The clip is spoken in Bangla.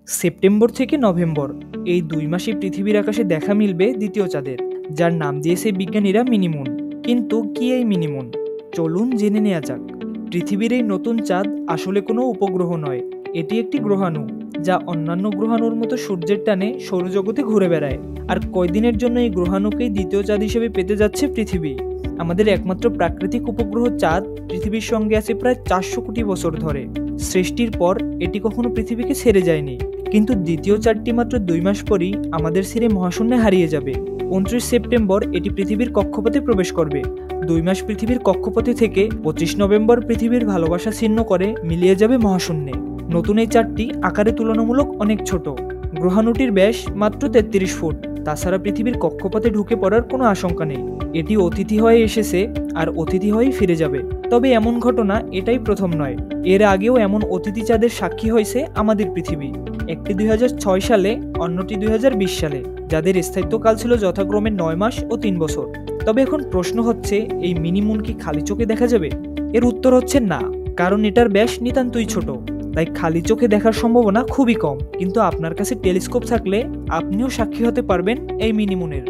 সেপ্টেম্বর থেকে নভেম্বর এই 2 মাসে পৃথিবীর আকাশে দেখা মিলবে দ্বিতীয় চাঁদের, যার নাম দিয়েছে বিজ্ঞানীরা মিনিমুন। কিন্তু কি এই মিনিমুন? চলুন জেনে নেওয়া যাক। পৃথিবীর এই নতুন চাঁদ আসলে কোনো উপগ্রহ নয়, এটি একটি গ্রহাণু, যা অন্যান্য গ্রহাণুর মতো সূর্যের টানে সৌরজগতে ঘুরে বেড়ায়। আর কয়দিনের জন্য এই গ্রহাণুকেই দ্বিতীয় চাঁদ হিসেবে পেতে যাচ্ছে পৃথিবী। আমাদের একমাত্র প্রাকৃতিক উপগ্রহ চাঁদ পৃথিবীর সঙ্গে আছে প্রায় 400 কোটি বছর ধরে। সৃষ্টির পর এটি কখনো পৃথিবীকে ছেড়ে যায়নি, কিন্তু দ্বিতীয় চাঁদটি মাত্র 2 মাস পরই আমাদের ছেড়ে মহাশূন্যে হারিয়ে যাবে। 29 সেপ্টেম্বর এটি পৃথিবীর কক্ষপথে প্রবেশ করবে। 2 মাস পৃথিবীর কক্ষপথে থেকে 25 নভেম্বর পৃথিবীর ভালোবাসা ছিন্ন করে মিলিয়ে যাবে মহাশূন্যে। নতুন এই চাঁদটি আকারে তুলনামূলক অনেক ছোট। গ্রহাণুটির ব্যাস মাত্র 33 ফুট। তাছাড়া পৃথিবীর কক্ষপথে ঢুকে পড়ার কোনো আশঙ্কা নেই। এটি অতিথি হয়ে এসেছে আর অতিথি হয়েই ফিরে যাবে। তবে এমন ঘটনা এটাই প্রথম নয়, এর আগেও এমন অতিথি চাঁদের সাক্ষী হয়েছে আমাদের পৃথিবী। একটি 2006 সালে, অন্যটি 2020 সালে, যাদের স্থায়িত্বকাল ছিল যথাক্রমে 9 মাস ও 3 বছর। তবে এখন প্রশ্ন হচ্ছে, এই মিনিমুন কি খালি চোখে দেখা যাবে? এর উত্তর হচ্ছে না, কারণ এটার ব্যাস নিতান্তই ছোট, তাই খালি চোখে দেখার সম্ভাবনা খুবই কম। কিন্তু আপনার কাছে টেলিস্কোপ থাকলে আপনিও সাক্ষী হতে পারবেন এই মিনিমুনের।